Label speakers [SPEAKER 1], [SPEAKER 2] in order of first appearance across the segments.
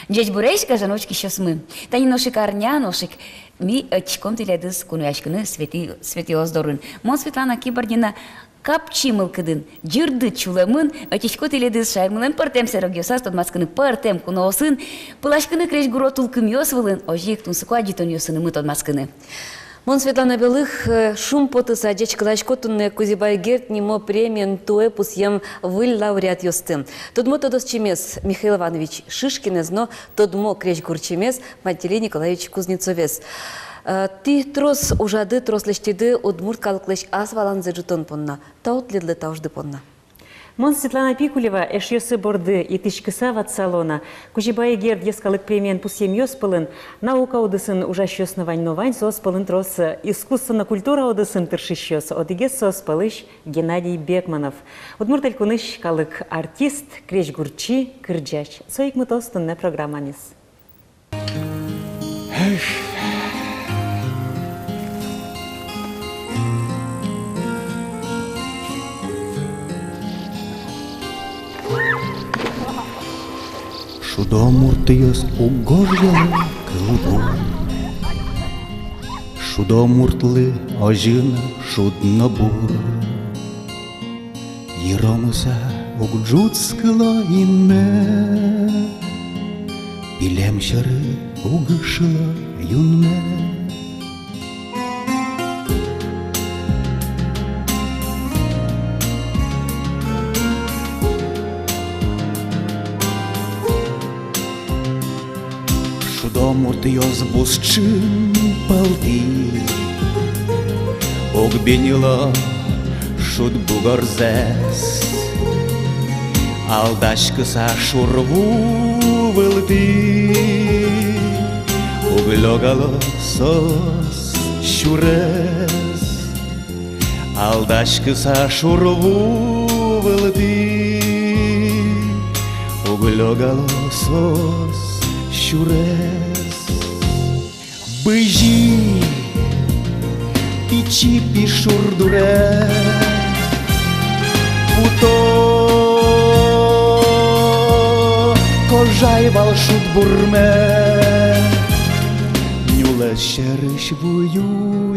[SPEAKER 1] Здесь бурейшка жаночки сейчас мы. Та не ношик арня, ношик. Ми очком теледыз кунуяшкыны Свети Оздорын. Мон Светлана Кибардина капчимылкыдын, жырды чуламын, очечко теледыз шаймылын партем сэрогёсас, тодмаскыны партем куносын, пылашкыны креш гуро тулкым ёсвылын, ожик тунсыку адитон ёсыны мы тодмаскыны.
[SPEAKER 2] Мон Светлана Белых шум потыса деч калашкотунне Кузибай Герт нимо премиен туэ пусьем выль лауреат ёсты. Тодмо тодос чемес Михаил Иванович Шишкинез, но тодмо креш гурчемес Матилий Николаевич Кузнецовес. Ти трос ужады трос лештиды удмурт калыклеш азваланзе жутон понна. Таутлидлы таужды понна.
[SPEAKER 3] Мон Светлана Пикулева эшьёсы борды и тышкыса ват салона. Кузибай Герт ескалык премиен пусьем ёспылын, наука одысын ужащёсны вань соспылын трос искусственно культура одысын тыршищёс, одыгес соспылыш Геннадий Бекманов. Удмуртель куныш калык артист, креш гурчи, кырджач. Соик мы тостынне программанис.
[SPEAKER 4] Шудомуртыйыз угожьялы кылбу, шудомуртлы ожина шудно бур. Еромыса угджуцкыла инме, билемшары угышыла юнме. Шудомуртыйыз бусчын палти, огбенила шуд бугорзес, алдашкыса шурву вылти, углёгало сос щурес, алдашкыса шурву вылти, углёгало сос щурес. Быжи пичи пишурдуре, путо кожай волшут бурме, нюла шерыш вую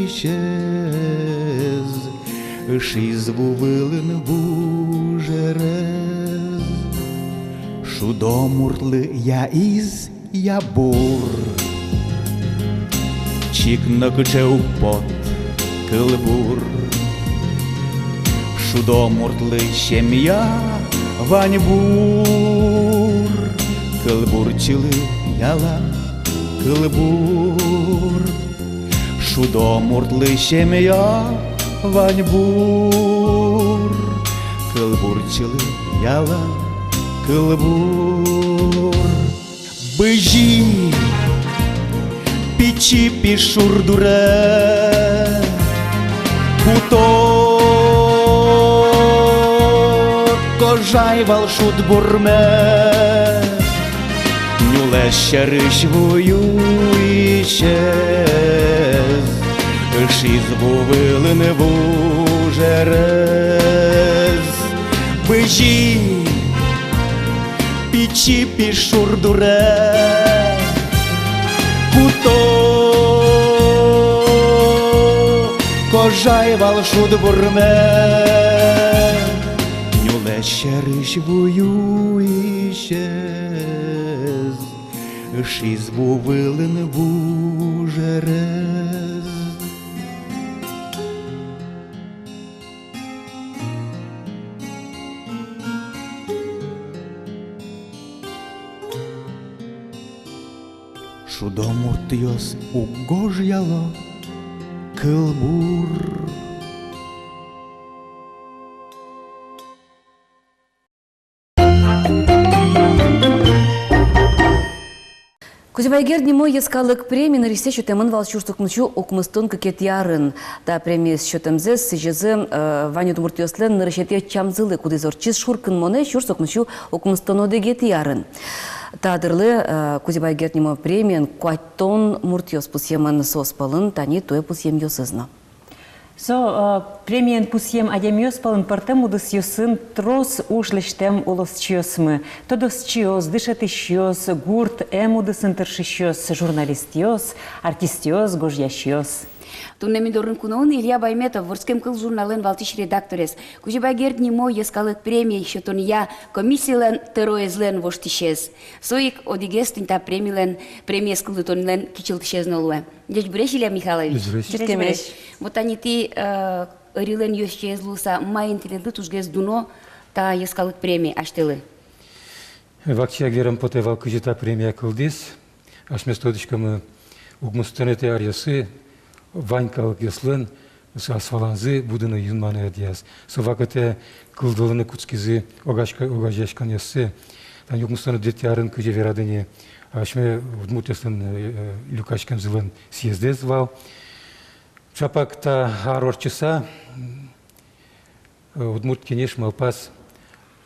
[SPEAKER 4] исчез, шизву вылын бужерез. Шудомуртлы я из я бур, чикнакчеу пот кылбур. Шудомуртлы семья ваньбур, кылбурчылы яла кылбур. Шудомуртлы семья ваньбур, кылбурчылы яла кылбур. Быжи пичи пишурдуре, путо кожай волшут бурме, нюле щерыш вую исчез, шизву вылын вужерез. Быжи пичи пишурдуре, путо кожай волшут бурме, нюле щерыш вую исчез, шизву вылын вужерез. Шудомуртыйыз угожьяло кылбур.
[SPEAKER 2] Кузибай Герт нимо ескалык премии на ресте счетемын валчурстук нучу окмыстон кекет ярын. Да премия с счетемзес сижезы Ваню Думуртыйослен на решете чамзылы кудызорчиз шуркын моне чурстук нучу окмыстон одегет ярын. Тадырлы Кузибай Герт нимо премиян куаттон муртьос пусьеман соспалын тани туэ пусьем йосызна.
[SPEAKER 3] Премиен пусьем адемиос палын партем удыс юсын трос ушлештем улос чиосмы. Тодос чиос, дышатыщиос, гурт удысын тыршищиос, журналистиос, артистиос, гожьящиос.
[SPEAKER 1] Туннеми дорын куноун Илья Байметов, ворскем кыл журнален валтиш редакторес. Кужибай герд нимо ескалык премия еще тон я комиссиялен тероезлен воштишез. Соик одигес тинта премия скылды тонлен кичилтишез нолуэ. Дядь Брешиля Михайлович.
[SPEAKER 2] Кемеш.
[SPEAKER 1] Вот они ти рилен йошчез луса майын тилелды тужгез дуно та ескалык премия аштелы.
[SPEAKER 5] Вакчия герам поте валкыжита премия кылдис. Аш местодичкамы угмустенете арьясы Ванькалык яслын, асфаланзы будыны юнманы адияс. Совакате кылдылыны куцкизы огажешкан ясы. Тан югмустаны детярын күже верадыне. Ашме удмутеслын люкачкам зылын съездез вал. Чапакта арорчыса удмурт кенеш малпас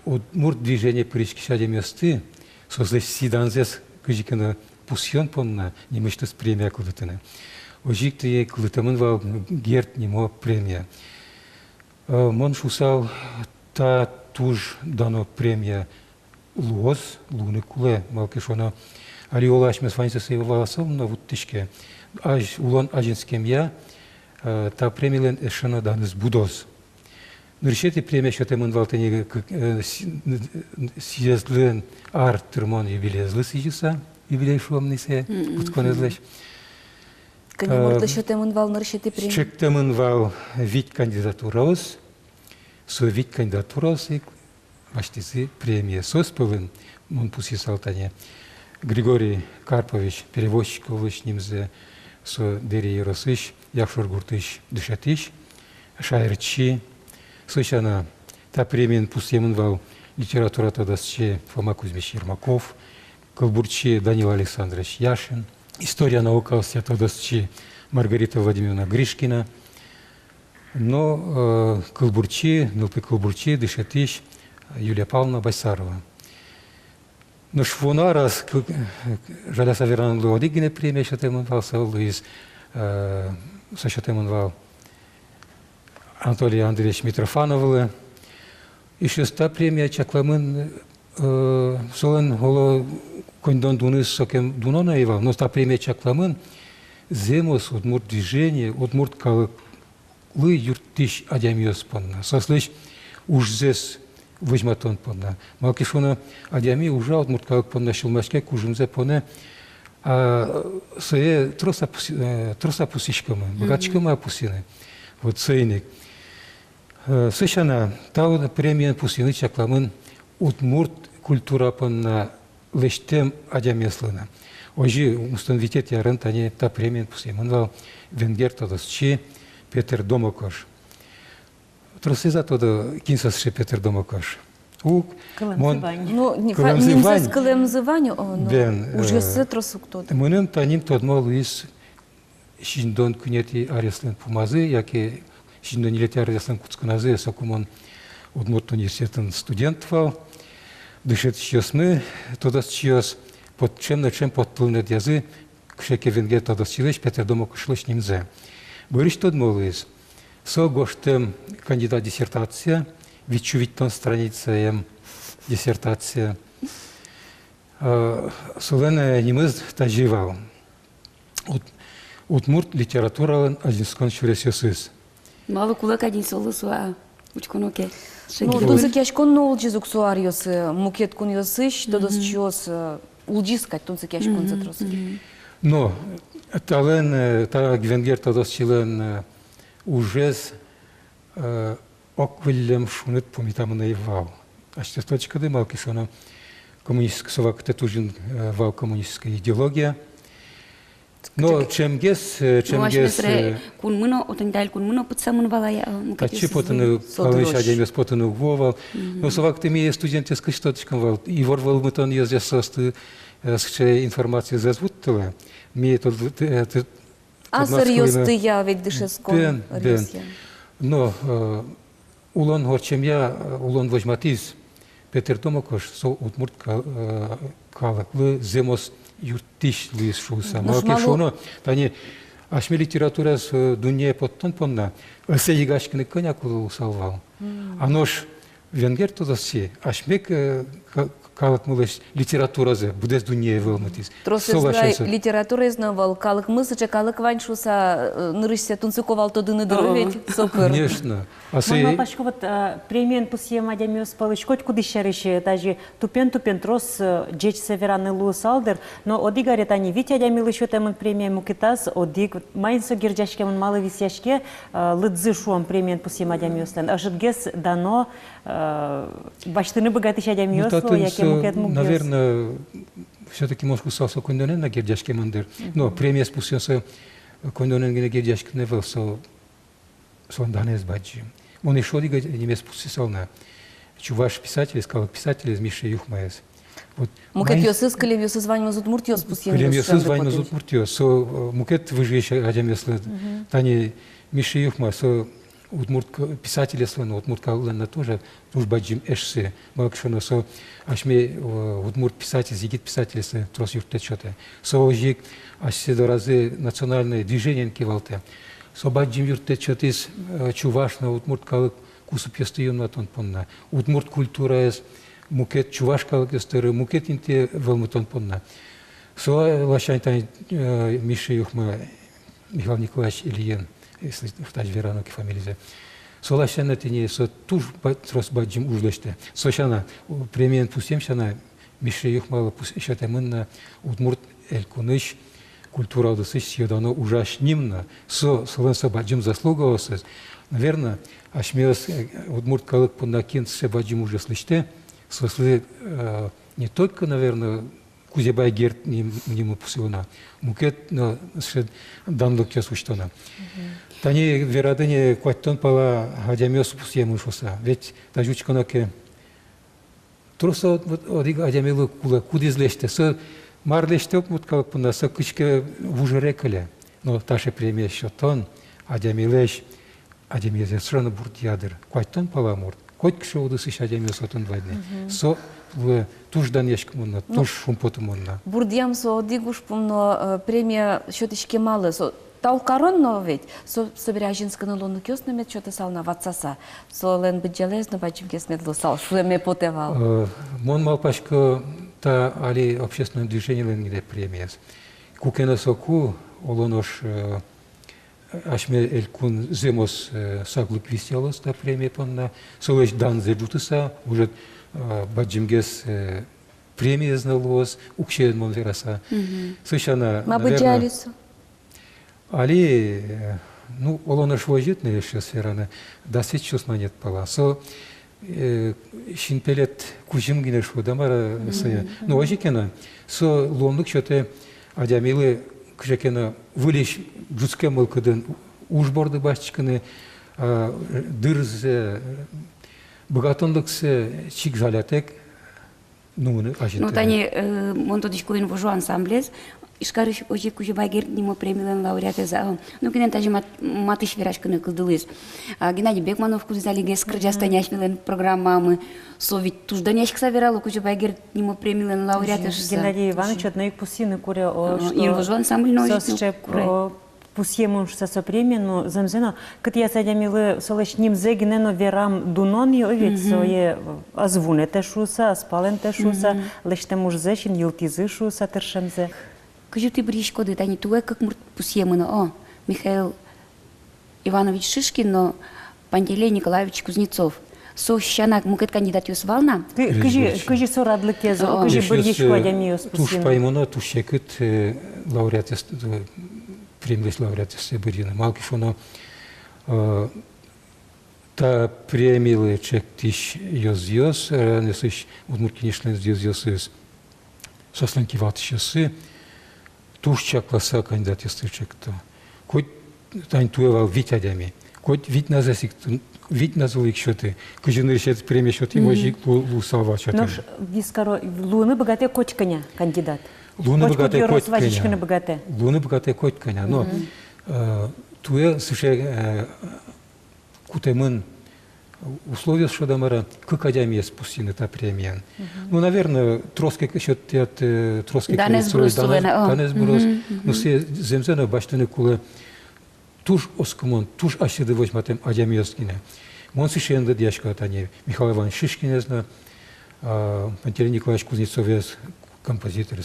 [SPEAKER 5] удмурт движение причкишаде месты сослеш сиданзес күжиканы пусьон понна немештес премия кылдытыны. Ожиктые кылытамын вал герт немо премия. Мон шусал та туж дано премия луоз, луны куле, малкешона. Алиола ашмес ваньса сейваласом на вуттышке. Улон ажинскем я, та премиялен эшена даныз будоз. Ныршети премия шатемын валтыне съездлен ар тырмон юбилезлы сижуса, юбилей шуамнысе, утконезлеш.
[SPEAKER 2] Канеморда шотемын вал ныршети премия.
[SPEAKER 5] Чектемын вал вид кандидатураос, со вид кандидатураос и баштисы премия соспылын, мон пуси салтане. Григорий Карпович, перевозчик улыш нимзе, со дери еросыш, якшор гуртыш дышатыш, шайрчи, слышана, та премия пусемын вал литература тодасче Фома Кузьмич Ермаков, Колбурчи Данил Александрович Яшин, история наука тодасче Маргарита Владимировна Гришкина, но Колбурчи, Нылпы Колбурчи, дышатыш, Юлия Павловна Байсарова. Но швуна раз жаля саверан луодигине премия шатемон вал саулуис сашатемон вал Анатолий Андреевич Митрофановлы. И шеста премия чакламын солен голо кондон дуныс сокем дунона ивал. Но та премия чакламын земос удмурт движение, удмурт калыклы юртиш адямиос понна. Сослыш уж здесь возьматон понна. Малкишона адями уже удмурт калык понна шилмашке кужумзе поне. Сое троса пусишкамы, богачкамы пусины. Вот цейник. Сышана тау премия пусины чакламын удмурт культура понна лештем адямеслына. Ожи установитет ярын тане та премия пусины. Мынвал венгер тодосчи Петер Домокош. Тросиза тода кинсасше Петер Домокош.
[SPEAKER 2] Ну, не скалемзыванию, но уже сетросук тот.
[SPEAKER 5] Мынын таним тодмо Луис шиндон күнети ареслен пумазы, яки шиндон илети ареслен куцкуназы, сокумон удмурт университетен студент вал. Дышет чиосмы, тодас чиос под чем на чем подплынет язы, кшеке венгер тодас чилеш, Петер Домокош леш нимзе. Бориш тодмо Луис. Со гоштем кандидат диссертация, вичувиттон страница диссертация. Солене немыз таживал. Удмурт литература азинскон шуресёсыз.
[SPEAKER 1] Мало кулак один солысуа, учконоке.
[SPEAKER 2] Ну, тунцы кяшкон но улджизук суариосы, мукет кун йосыш, тодос чиос улджискать, тунцы кяшкон затросы.
[SPEAKER 5] Но тален, та гвенгер тодос чилен ужез оквиллем шунет помитамына ивал. А что точка дымалки, что она коммунистическая совак, это тоже вал коммунистическая идеология. Но чем гес
[SPEAKER 1] кун мыно отендаль кун мыно путсамын валая.
[SPEAKER 5] А чипотаны калыш адемес потаны угвовал. Но совак ты ми студентеская штоточком вал. И ворвал мы тон ездя состы с информацией зазвуттала. Ми это
[SPEAKER 2] А серьезно я ведь дышескон.
[SPEAKER 5] Но улон горчем я улон возьматиз Петер Домокош со удмурт калаклы земос юртиш лис шуса. Малкешоно тани ашме литература с дуния поттон понна, ысе егашкины коня кулу салвал. Анош венгер тодоси, ашмек калык мулеш литература зе, будес дуния вылматис.
[SPEAKER 2] Тросызлай литература изнавал, калык мысыча, калык ваншуса, нырышся тунцыковал тодыны дырывет, сокыр.
[SPEAKER 5] Конечно.
[SPEAKER 3] Мама пашко вот премиен пусьем адямиос палычкот кудышарыше, даже тупен трос джеч севераны луусалдер, но одигарет они вить адямилы шотемын премия мукитас, одиг майнсо гирджашкемын малы висяшке лыдзы шуам премиен пусьем адямиостен. Ажитгес дано баштыны богатыш адямиосло, яке мукет мукес.
[SPEAKER 5] Наверное, все-таки Москву сосо кондонен на гирджашкемындыр. Но премия спустился кондонен гене гирджашкене вылсо сонданез баджи. Он еще один немец пустил на чуваш писатель, сказал писатель из Миши Юхмаес.
[SPEAKER 2] Мукет йосыз, клем йосыз ваньма зут муртиос пустил.
[SPEAKER 5] Клем йосыз ваньма зут муртиос. Мукет выживший адямеслы. Тани Миши Юхмаес, удмурт писатели слона, удмурт каулана тоже уж баджим эшсе. Малкшоно со ашме удмурт писатель, зигит писатель слона трос юртечоте. Со жик ашсе разы национальное движение кивалте. Собаджим юртечотис чувашна удмурт калык кусуп ястыюн атон понна. Удмурт культура эс мукет чуваш калык ястыры, мукет инте вэлмутон понна. Со лашантан Миши Юхма Михаил Николаевич Ильин, если втач вераноки фамилия. Со лашана тени со туж трос баджим ужлеште. Со шана премиен пусем шана Миши Юхма шатамынна удмурт элькуныш культура удосыш съедано ужашнимно, со баджим заслуговался. Наверное, ашмеос удмурт калык пунакин се баджим уже слыште, сосли не только, наверное, кузебай герт нему пусилна, мукет на данлок ясуштона. Тани верадыне кваттон пала адямеос пусьем ушоса, ведь тажучконаке труса одига адямелы кула кудизлеште, марлеште вот как на сакычке в ужерекале, но таша премия счетон, адямилеш, адямилеш срана буртядер, квайтон паламурт, коть кшоуду сыш адямил сотон вайдне, со в туждан яшкмунна, туж шумпотумунна.
[SPEAKER 2] Бурдиям со одигуш помно премия счетычке малы, со талкаронно ведь, со собиряжинская лону кёсна мет что-то сал на ватсаса, со лен бджелезно бачим кесметло сал, шуеме потевал.
[SPEAKER 5] Мон малпашко та али общественное движение ленгиде премиес. Кукена соку олонош ашме элькун земос саглык виселос та премия понна. Солеш дан зеджутыса уже баджимгес премия зналос укшен монвераса. Сышана наверное. Али ну олонош вожитная еще сфера да сейчас монет пала. Шинпелет кужим гинеш водамара сая. Но ожикена со ломнук шоте адямилы кжекена вылиш джутске мылкыдын ужборды башчыкыны дырзе богатондыксы чик жалятек нумыны ажиты.
[SPEAKER 1] Ну тани монтодиш куин вожу ансамблез Ишкарыш ожи кужибай гертнимо премиялен лауреаты за. Ну гинен тажи матыш верашкыны кылдылыз. Геннадий Бекманов кузали гес кырджастаняш милен программамы. Совет тужданяш ксаверало кужибай гертнимо премиялен лауреаты.
[SPEAKER 3] Геннадий Иванович одной пусины куря о что.
[SPEAKER 1] Ирвожу ансамбль ножит.
[SPEAKER 3] Пусьему что со премия, но замзено. Кът я садямилы солеш нимзе гинено верам дунон и овет сое азвуне тешуса, аспален тешуса, леште мужзешин юлтизы шуса тершемзе.
[SPEAKER 1] Кажу ти бришко да тани туе как мурт пусьемына. О, Михаил Иванович Шишкин, но Пантелей Николаевич Кузнецов. Со щанак мукет кандидат юсвална.
[SPEAKER 3] Кажи со радлыкезо, кажи бришко адямиос пусьему.
[SPEAKER 5] Туш паймона туш шекет лауреатес премиес лауреатес бирина. Малки шоно та премиелы чек тиш йоз несыш удмуртинешлен йоз сосланки ватышысы. Туш чакласа кандидат ястырчекто. Коть тань туевал вить адями. Коть вить назасик, вить назулик шоты. Кожаный решет премия шоты, можик лусава шоты.
[SPEAKER 3] Нож дискаро луны богатые котьканя кандидат.
[SPEAKER 5] Луны богатые
[SPEAKER 3] котьканя.
[SPEAKER 5] Луны богатые котьканя. Но туе слушай кутемын условия, что дамара к академии спустили та премия. Ну, наверное, троски еще троски
[SPEAKER 1] Данес брус,
[SPEAKER 5] данес брус. Ну, все земзена баштаны кулы туж оскомон, туж ашиды возьматым академияскине. Мон сишенды дяшка тани Михаил Иванович Шишкин, Пантелей Николаевич Кузнецов, композитор,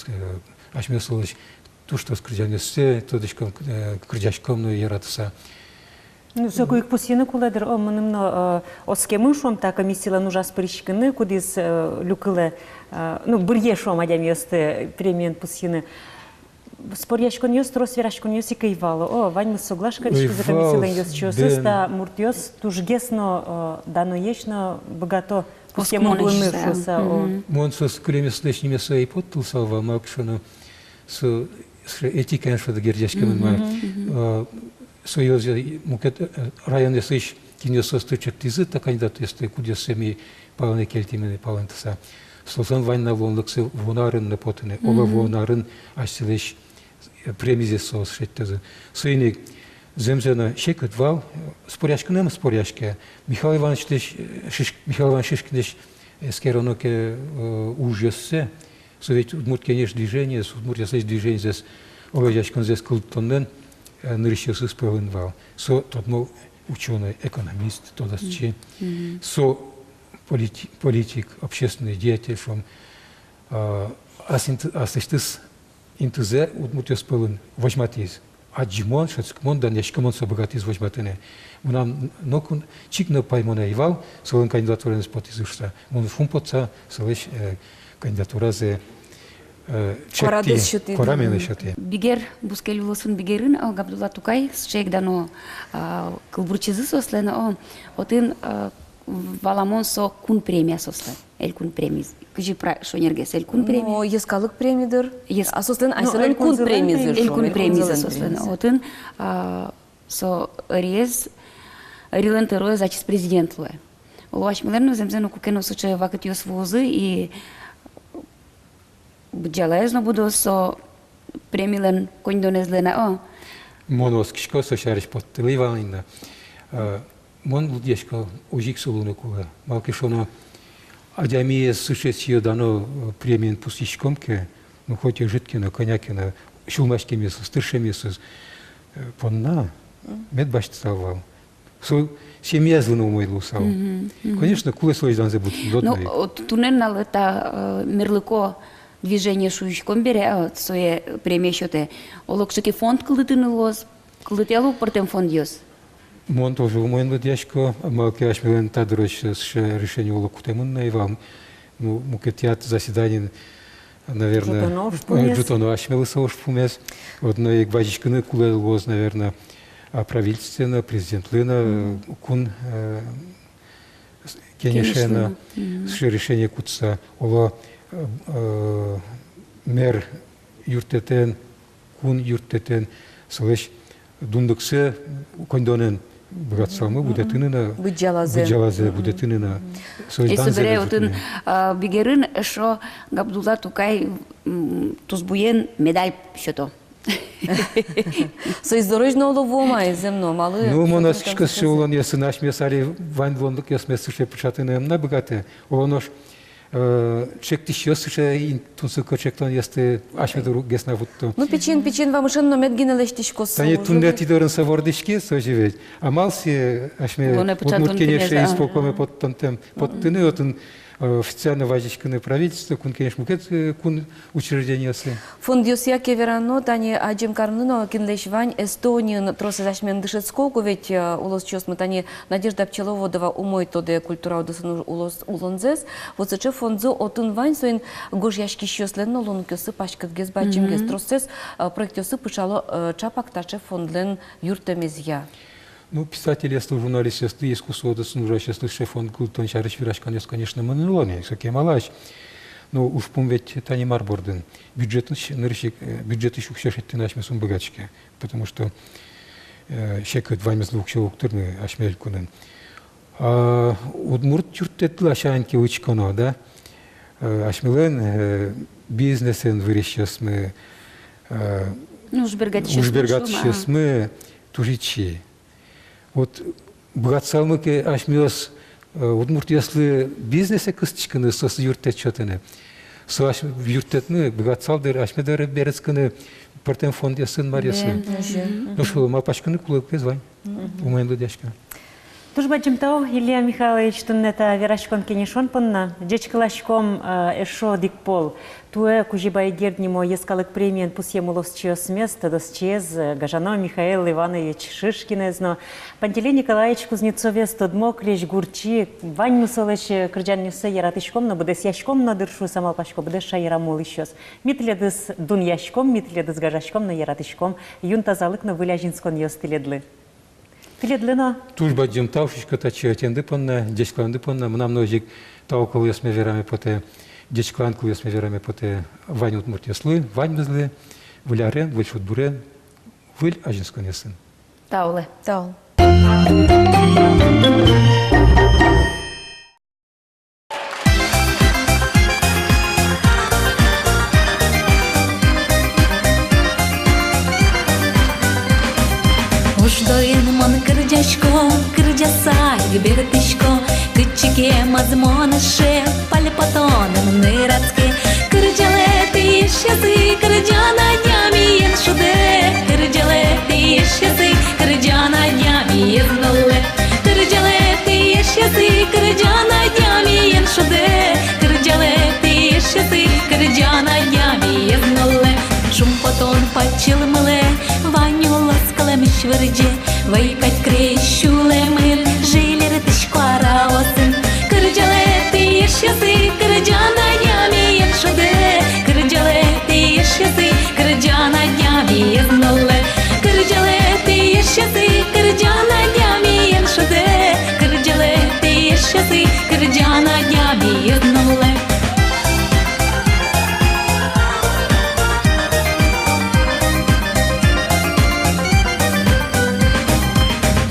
[SPEAKER 5] ашмесович, туж что скрыдяне все, тодышком крыдяшком, ну, яратса.
[SPEAKER 3] Ну, зоку їх постійно куледер, мене оскеми шом та комісіла нужа спорічкини, кудись люкили, ну, бур'є шом адям єсти премієн постійно. Споряшкон йост, розвірашкон йост і кайвало. О, вань ми соглашка річки за комісіла йост, що систа мурт йост, туж гесно, дано єшно, багато постійно глини шоса.
[SPEAKER 5] Мон сос кремеслешніми своей подтулсал вам, акшону, с этикой, что гердяшками мы Союз мукет район есыш кинесо стычек тизы та кандидат есты кудес семи палны кельтимени палантса. Слосан вайна вонлыксы вонарын на потыны, оба вонарын асилеш премизе сос шеттезы. Сыйник земзена шекет вал споряшканем споряшке. Михаил Иванович Шишкинеш скероноке ужассе. Совет удмурт кенеш движение, удмурт ясеш движение здесь овежашкан здесь культоннен. Нарисовался справедливо. Со тот мол ученый, экономист, тот че, со политик, общественный деятель, шом асистис интузе удмутес полон возьматис. А джимон, шацкмон, да нешкмон собогатис возьматене. Нам нокун чикно паймона ивал, солон кандидатура на спотизушта. Он фумпоца, солеш кандидатура за Корамен шати.
[SPEAKER 1] Бигер бускел улосын бигерин, Габдулла Тукай, шейк дано кылбурчизы сослена, отын валамон со кун премия сослен, эль кун премиз. Кыжи шонергес эль кун премия.
[SPEAKER 2] Но ескалык премидер, а сослен айсален кун премизер.
[SPEAKER 1] Эль кун премизы сослена. Отын со рез рилантеруе зачис президент луе. Луаш милерно земзено кукено суче вакат йос возы и Бджалезно буду со премилен кондонезлена.
[SPEAKER 5] Монос кишко со шариш под ливанина. Мон лудешко ужик сулуну кула. Малкишоно адямие сушесио дано премиен пустишкомке, ну хоть и житкина, конякина, шулмашки месяц, стырше месяц, понна, медбаш цавал. Семья звонил мой лусал. Конечно, кула свой дан забудь.
[SPEAKER 1] Ну, тунен на лета мирлыко движение шуйшком бере, своє премія щоте. Олокшики фонд кылытыны лоз, кылытелу портем фонд йос.
[SPEAKER 5] Мон тоже у моего дядька, малки ашмелен тадроч с решение олокутемун наивам. Ну, мукетят заседание, наверное, Джутоно ашмелы сауш пумес. Одно и гважичканы куле лоз, наверное, правительственно, президент Лына, кун кенешена, с решение кутса, ола мер юртетен, кун юртетен, слышь, дундуксе, кондонен, братсамы, будетынына, буджалазе, будетынына.
[SPEAKER 1] Если бере отын бигерин, что Габдулла Тукай тузбуен медаль щото.
[SPEAKER 2] Соиздорожно уловома земно, малы.
[SPEAKER 5] Ну, монашечка с шеулон, если наш месари вань лондок, если мы слышали початыны, на богатые, олонош. Чек тишёс уже тунсуко чектон есть ашмедуру гесна вот то.
[SPEAKER 2] Ну печин вам уже но медгинелештишко.
[SPEAKER 5] Тани туннети дорен савордишки соживет. А малси ашме вот конечно исполкоме под тантем под тыны отын официально важичканы правительство кун конечно мукет кун учреждение се.
[SPEAKER 2] Фонд Йосия Кеверано тани аджим карнуно кинлешвань Эстонию тросадашмен дышецкого ведь улос чёсмы тани Надежда Пчеловодова умой тоде культура удосын улос улонзес. Вот сече фондзо отын вань соин гожяшки щёслен лон кёсы пашкат гез бачим гез тросес проект ёсы пышало чапак таче фондлен юртемезья.
[SPEAKER 5] Ну, писатели, если журналист, если искусство, то нужно сейчас шеф он культон шариш вирашкан, конечно, манилоне, всякие малаш. Но уж помнить это не марборден. Бюджет еще хшешет наш месум богачки, потому что шекет вами звук чего турны ашмелькунен. А удмурт чуртет лашанки учконо, да? Ашмелен бизнесен вырещес мы.
[SPEAKER 1] Ну, жбергат
[SPEAKER 5] сейчас мы тужичи. Вот братцалмыке ашмёс удмуртияслы бизнесе кыстычкыны сосы юртет чотыны. Соаш юртетны богатсалдыр, ашмедары берецкыны партен фонд ясын мариясы. Ну что, малпачкыны кулык безвань. Умайнлы дяшка.
[SPEAKER 3] Тужба Джимтау, Илья Михайлович, туннета верашкон кенешон пынна, джечкалашком эшо дикпол, туэ кужибай герднимо ескалык премиен пусьемулос чиос место, досчез Гажано Михаил Иванович Шишкинезно, Пантелей Николаевич Кузнецовес, Тодмо Клещ Гурчи, Вань Мусолыч Крджаннюсе яратышком, но будес яшком на дыршу самалпашко, будес шаирамул ищос. Митледыс дун яшком, митледыс гажашком на яратышком, юнтазалык на выляжинскон ёстыледлы. Тиледлено.
[SPEAKER 5] Тужба Джимтау, шишката чиотенды понна, дечкланды понна, множик таукал ясме верами поте, дечкланкал ясме верами поте, Вань удмуртияслы, Вань безлы, Вылярен, Выльшут бурен, Выль ажинскон ясын.
[SPEAKER 1] Таулы.
[SPEAKER 2] Тау.
[SPEAKER 6] Уждоин мон кырджашко, кырджаса гибертишко, кычике мазмонаше, пальпатоным нырацке, кырджалеты ищесы, кырджана днями еншуде, кырджалеты ищесы, кырджана днями езнуле, кырджалеты ищесы, кырджана днями еншуде, кырджалеты ищесы, кырджана днями езнуле, шумпотон пачилмле, Ваню ласкалем швырдже, вайкать крещулемын, жилер тышкара осын, кырджалеты ищесы, кырджана днями еншуде, кырджалеты ищесы, кырджана днями езнуле, кырджалеты ищесы, кырджана днями еншуде, кырджалеты ищесы, кырджана днями езнуле.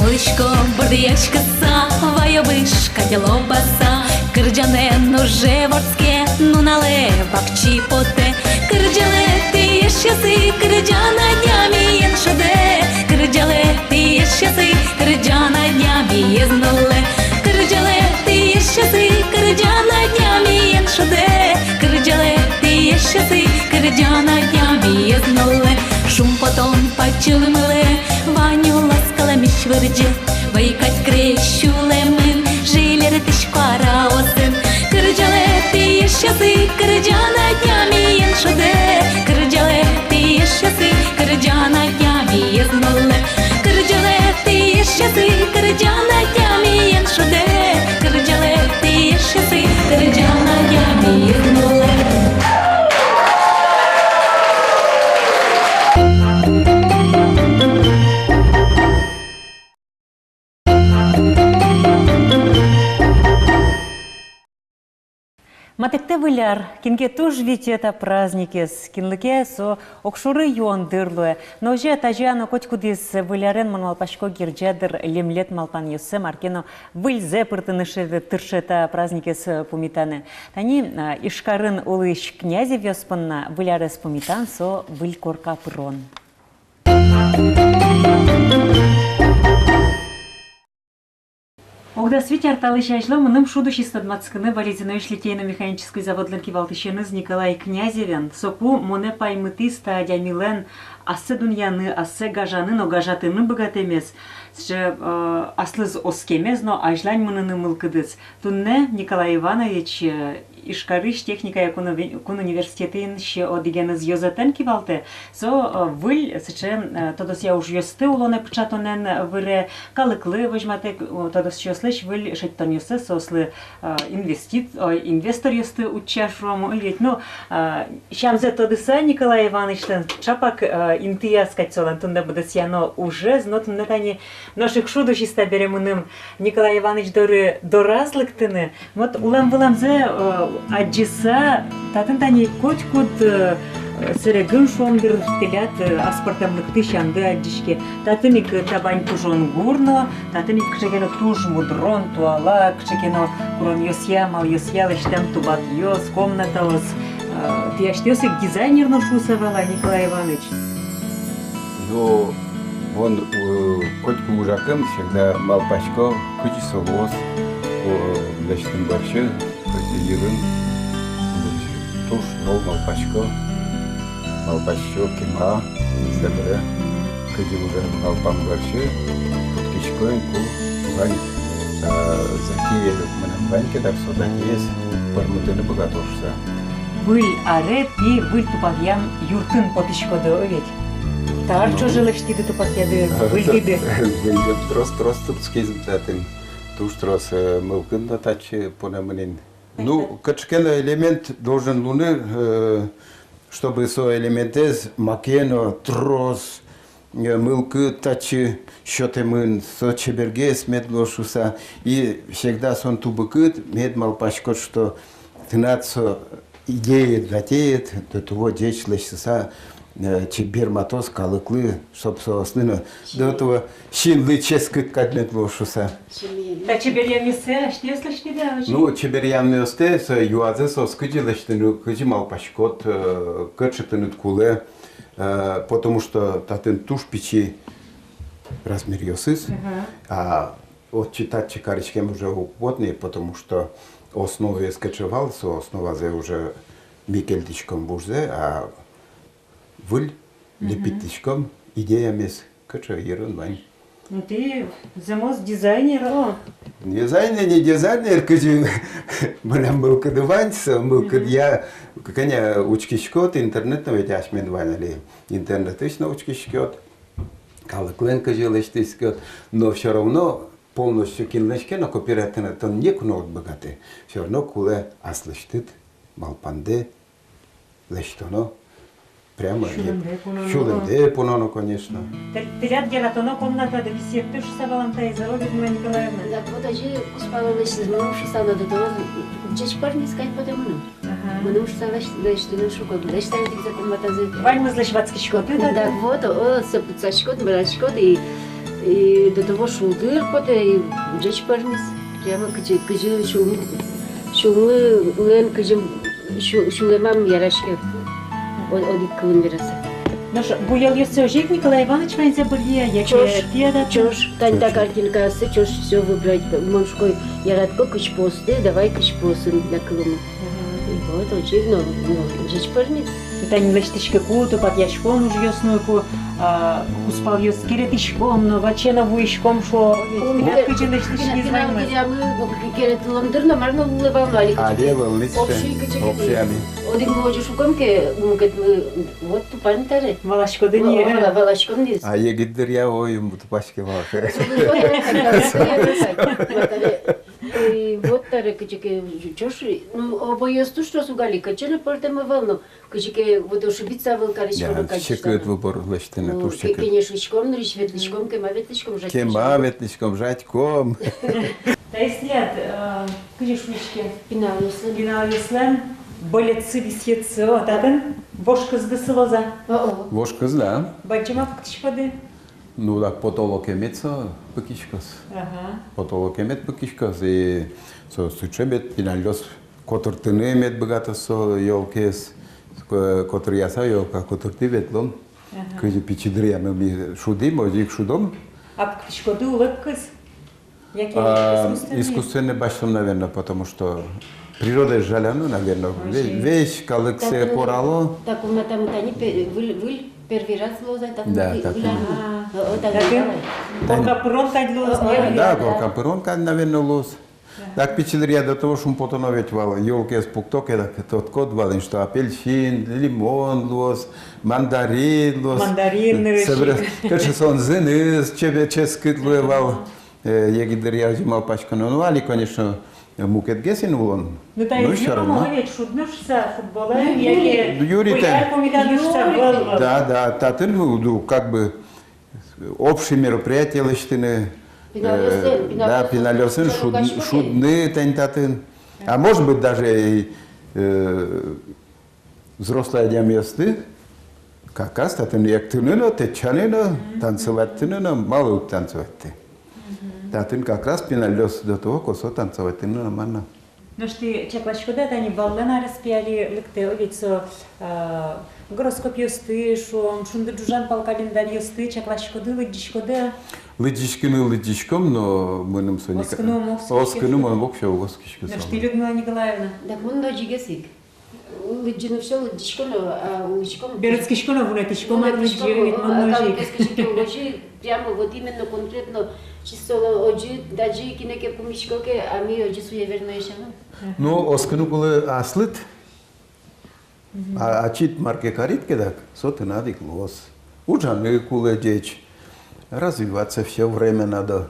[SPEAKER 6] Лышко бурдячкаса, вайобышка ділобаса, кирджанен уже ворске, ну нале бакчі поте, кирджалети єщаси, кирджана днями єншаде, кирджалети єщаси, кирджана днями єзнуле, кирджалети єщаси, кирджана днями єншаде, кирджалети єщаси, кирджана днями єзнуле, шум потом почилмиле, Ваню ласкалем швырдже, вайкать крещулемын, жилер тышкара осын, кырджалеты ещесы, кырджана днями еншуде, кырджалеты ещесы, кырджана днями езнуле, кырджалеты ещесы, кырджана днями еншуде, кырджалеты ещесы, кырджана днями езнуле.
[SPEAKER 3] Матекте выляр, кинге туж ведь это праздники с кинлыке со окшуры йон дырлуе. Но уже тажиано коть кудис вылярен манвалпашко гирджадыр лемлет малпан юссе маркено выльзе пыртынышеве тыршета праздники с пумитаны. Тани ишкарын улыш князев йоспанна выляре с пумитан со выль корка прон. Огда свитер талышайшло мыным шуду 620-кыны валезинович литейно-механический завод лынкивалтышеныз Николай Князевен соку моне паймыты стадия милен ассы дуньяны, ассы гажаны, но гажатыны богатемес. Аслыз оскемез, но ажлань мыныны мылкыдыз. Тунне Николай Иванович Ишкарыш техника якун университетин ще одигеныз йозатен кивалте. Со выль сыче тодос я уж йосты улоне пчатонен выре калыклы вожмате тодос йослыш выль шеттон йосы сослы инвестор йосты учашрому ведь ну шамзе тодыса Николай Ивановичтен чапак интия скатцолан тунда будесяно уже знотун нетани наших шудушиста беремыным Николай Иванович доразлыктыны вот улам-выламзе аджиса татын тани котькут сырегын шомдыр телят аспартамлыкты шанды аджишке татыник табань тужон гурно татыник кшекено туж мудрон туала кшекено курон йосьямал йосьялыштем тубат йос комнаталос тияштёсик дизайнерно шусавала Николай Иванович.
[SPEAKER 7] Ну он котьку ужакым всегда малпачко кучи солос лештин барчы, ерын, туш, нол малпачко, кема, сәбірі, күді уже малпам барчы, туткишкойн ку, вань, закие менен ваньке, так со закиес, пармутыны богатошса.
[SPEAKER 3] Выл аре пи выл тупагям юртын потышкоды овет. Тар чожелыштиды тупакяды, вылдиды.
[SPEAKER 7] Вылдип трос тупскизм татын. Туш трос мылкында тачы понамынин. Ну, качкена элемент должен луны, чтобы со элементез макено трос, мылкы тачы счетемын, со чебергес медлошуса. И всегда сон тубыкыт, мед малпачкот, что тынат идея затеет, до того дечь лещиса, чебер матос, калыклы, чтоб соосныно, до того щинлы ческыт кадмет лошуса.
[SPEAKER 3] Та чеберьямнисе, что если да?
[SPEAKER 7] Ну, чеберьямнесте, с юазе со скыджи лещтыну, кыджи малпачкот, кычытынут куле, потому что татын туш печи размер йосыс, а вот читать чекаричкем уже уплотнее, потому что основе скачевал, со основа зе уже микельдичком бужзе, а выль лепитичком идея мес кача ерун вань.
[SPEAKER 3] Ну ты замос дизайнер, о.
[SPEAKER 7] Дизайнер, не дизайнер, кыжи мылам был кадываньса, был я, коня учкишкот, интернет наведь ашмен ванали, интернет точно учкишкот, калыклен кыжи лештискот, но все равно полностью кинлешке, но копирательно то не кунот богаты. Все равно куле аслыштыт, малпанде, лештоно, прямо шулемде пуноно, конечно.
[SPEAKER 3] Ты ряд гератоно комната, да висит, ты что Валентайна, Людмила Николаевна.
[SPEAKER 8] Да, вот ажи успала лишь муж стала до того, чуть парни сказать потому. Мы уж стала лишь ты нашу как лишь там где там матазы.
[SPEAKER 3] Вань мы злишь вацкишкоты, да?
[SPEAKER 8] Да, вот, сапцашкот, барашкот и до того шулдыр поте жеч парнис прямо кыжы шулы лен кыжы шулемам ярашке одик кылым берасы.
[SPEAKER 3] Ну что, буял ёсё жик Николай Иванович ванзе булье, я чё,
[SPEAKER 8] чёш, тань-та картинкасы, чёш всё выбрать, мужской яратко кыч посты, давай кыч посын для кылыма. И вот очень, ну, жеч парнис.
[SPEAKER 3] Тань лештичке куту, под яшком уж ёсную ку, успал ёс керетишком, но вачена вуишком шо, ведь кыжы лештички звоним.
[SPEAKER 8] Мы керетылымдыр, но марно улыбамали.
[SPEAKER 7] А левел лишь общами.
[SPEAKER 8] Один можешь шукамке, вот тупан таре.
[SPEAKER 3] Малашко да не.
[SPEAKER 8] Валашком дис.
[SPEAKER 7] А егиддер я ой мутпашки вахе.
[SPEAKER 8] И вот таре кычеке чоши, ну обоёсту что сугали, качели портема волну, кычеке вот ошибиться выл каричком
[SPEAKER 7] Да, чекают выбор лештина, туш чекают.
[SPEAKER 8] Кенешечком, ветличком, кемаветличком, жать.
[SPEAKER 7] Кемаветличком, жатьком.
[SPEAKER 3] Да и след, кыжышвичке.
[SPEAKER 8] Пиналюслен.
[SPEAKER 3] Пиналюслен, болетцы висетцы, вот один, бошка сдысылоза.
[SPEAKER 7] Вошка зна.
[SPEAKER 3] Бачима птичпады.
[SPEAKER 7] Ну так потолок емеца пекишкас. Потолок емет пекишкас и со сучебет пиналёс котортыны емет богато со ёлкес, котор яса ёлка, котор тибетлон. Кыжы пичидрияны ми шудим, озик шудом.
[SPEAKER 3] А птичпады улыбкыз?
[SPEAKER 7] Искусственный башом, наверное, потому что природа жаляна, наверное. Вещь, коллекция порало.
[SPEAKER 8] Так у меня там выль первый раз лоза, так
[SPEAKER 7] да, так.
[SPEAKER 3] Горкапырон кадлоз.
[SPEAKER 7] Да, горкапырон кад, наверное, лоз. Так печенье до того, что потом ведь вал, елки с пукток, это тот код вал, что апельсин, лимон лоз, мандарин лоз.
[SPEAKER 3] Мандарин решили.
[SPEAKER 7] Короче, сон зыныз, ческит вал, егидер я зимал пачка, ну вали, конечно. Мукет гесин улон.
[SPEAKER 3] Ну та й помогает шуднушся футболе, яке
[SPEAKER 7] Да, татын, ну, как бы общие мероприятия лыштыны. Да, пиналёсын, шудны тань-татын. А может быть даже взрослые демьесты, как раз татын яктыныно, течаныно, танцевать-тыныно, мало танцевать. Татын как раз пиналёс до того, косо танцевать нормально.
[SPEAKER 3] Ну что, чаклашкода, да не баллена распяли, лекте, ведь со гороскоп ёсты, шунды джужан пал календарь ёсты, чаклашкоды, лыдишкода.
[SPEAKER 7] Лыдишком, но мы нам соня. Оскыну мы вообще воскишки.
[SPEAKER 3] Ну что, Людмила Николаевна?
[SPEAKER 8] Да вон дожигесик. Лыджину все лыдишкону, а лыжком.
[SPEAKER 3] Берецкишкона, вулетишком, а лыджи, ведь он
[SPEAKER 8] лыжи. Прямо вот именно конкретно чисто оджи, даже кинеке помешкоке, а мы оджи суеверное еще.
[SPEAKER 7] Ну, оскыну кулы аслыт. А чит марке карит кедак, соты надо клос. Ужаны кулы деч. Развиваться все время надо.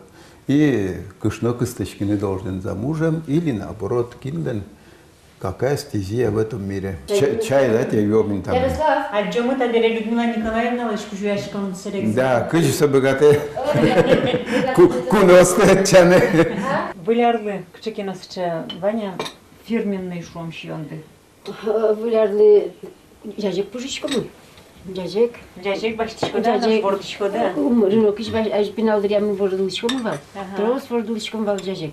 [SPEAKER 7] И кышно кысточки не должен за мужем, или наоборот, кинден. Какая стезия в этом мире. Чай, да, тебе ёбин там.
[SPEAKER 8] Ярослав.
[SPEAKER 3] А что мы тогда Людмила Николаевна, лышку жуяшком селекция?
[SPEAKER 7] Да, кыжи богатые. Куностые чаны.
[SPEAKER 3] Вылярли, кчеки нас Ваня, фирменный шум щёнды.
[SPEAKER 8] Вылярли жажек пужичкому. Жажек.
[SPEAKER 3] Жажек баштишкода, наш бордишкода.
[SPEAKER 8] Рынок иш аж пиналдырямы бордылышкому вал. Трос бордылышкому вал жажек.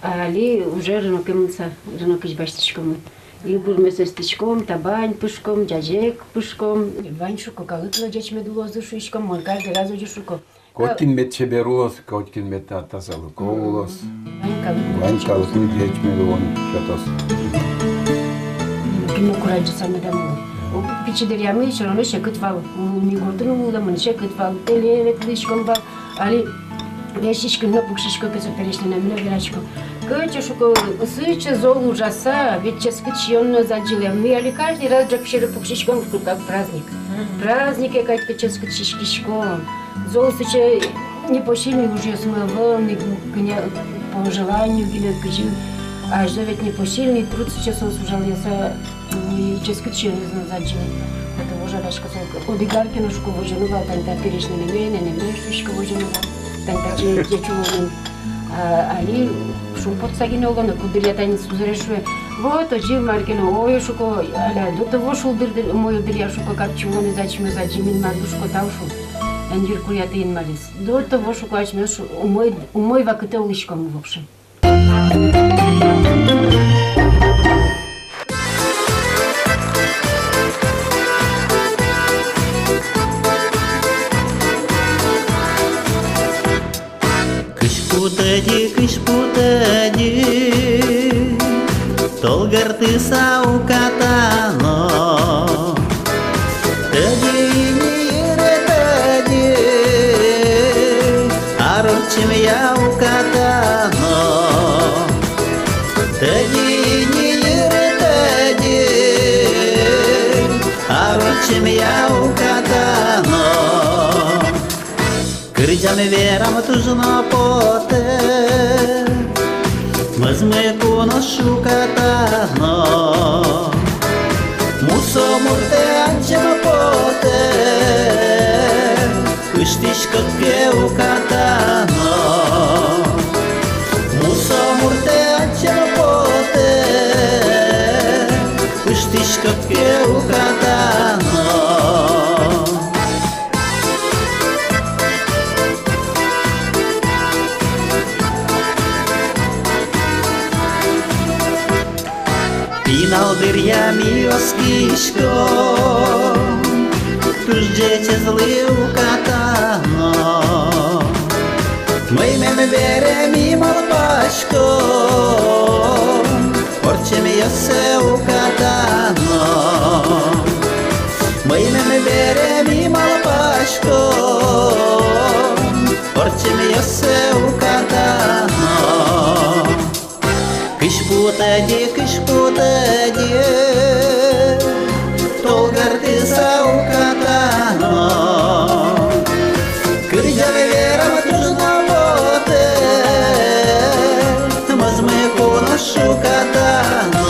[SPEAKER 8] Али уже рынок емца, рынок иш баштишкому. И бурмесестичком, табань пышком, жажек пышком. Вань шуко, калытлы жач медулозы шуишком, мон каждый раз уже шуко.
[SPEAKER 7] Коткин мет чеберулос, коткин мет атасалы ковулос.
[SPEAKER 8] Вань
[SPEAKER 7] калытлы жач медулон шатос.
[SPEAKER 8] Кино курайджы сами дамылы. Пичедерямы все равно шекыт вал. Не гордыны муламын шекыт вал. Телевет лышком вал. Али вещичком на пукшишко песо перешли на меня верачку. Кычу шуко сыча зол ужаса, ведь час кычьённо заджилы. Мы али каждый раз джакшеры пукшишком в как праздник. Праздник якать кычас кычишкишком. Зол сыча не пошили уже смывал, не по желанию гиле кычу. А что ведь не посильный труд сейчас он служил, я час кычьённо заджилы. Это уже рашка сойка. Одигарки на шуко воженувал, тань-та перешли на меня, шушка воженувал. Тань-та чечуловын. Али шумпот сагин олгоны кудырятань сузерешуе. Вот ожи маркено ой шуко аля до того шулдыр мой дыря шуко как чулоны зачме зачмин мардушко таушу. Эндир курятын малис. До того шуко ачмеш умой вакыте улышком в общем.
[SPEAKER 9] Кыш путади, толгар-ты саукатано. Тади нире тади, аручим я укатано. Тади нире тади, аручим я укатано. Кырджаме верам тужно поте, мазме коношу катано. Мусо мурте анчама поте, кыштишко ке укатано. Мусо мурте анчама поте, кыштишко ке укатано. Пиналдырьями оскишко, туждете злый укатано. Мы верем малпашко, порчем ясе укатано. Мы верем малпашко, порчем ясе укатано. Кыш путади, толгар-ты саукатано. Кырджаме верам тужно поте, мазме коношу катано.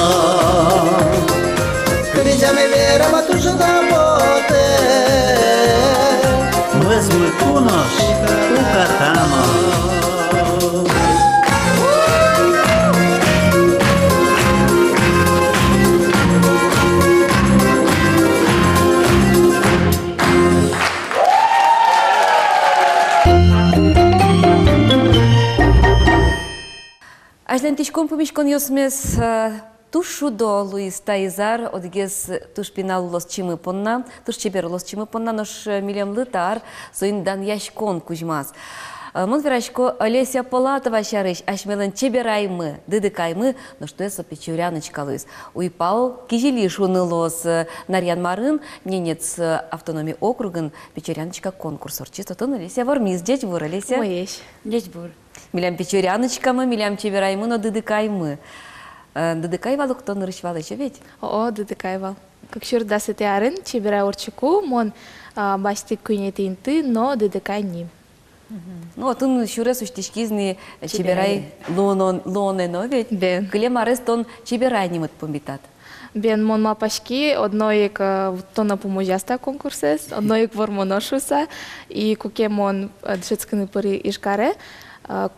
[SPEAKER 9] Кырджаме верам тужно поте, мазме коношу катано.
[SPEAKER 2] Ажлен тишком помишкон йосмес тушу до Луис Таизар, одгес туш пинал лос чимы понна, туш чебер лос чимы понна, нош милям лытар, соин дан яшкон кузьмас. Монверашко Олеся Полатова шарыш, ашмелен чебераймы, дыдыкаймы, но что это печуряночка лыс. Уйпал кижели шунылос Нарьян Марын, ненец автономии округан, печуряночка конкурсор. Чисто то Олеся вормиз, деть вор, Олеся.
[SPEAKER 1] Моеш. Дядь бур.
[SPEAKER 2] Милям печуряночка мы, милям чебераймы, но дыдыкаймы. Дыдыкайвал, кто нарышвал еще ведь?
[SPEAKER 10] О, дыдыкайвал. Как шурда сетярын, чеберай орчуку, мон басти кунетинты, но дыдыкай ним.
[SPEAKER 2] Ну, а тут еще раз уштишкизни чеберай лоне, но ведь?
[SPEAKER 10] Бен.
[SPEAKER 2] Клем арестон чеберай нимат помбитат.
[SPEAKER 10] Бен мон мапашки, одноик то на поможаста конкурсес, одноик вормоношуса, и куке мон дшецканы пори ишкаре,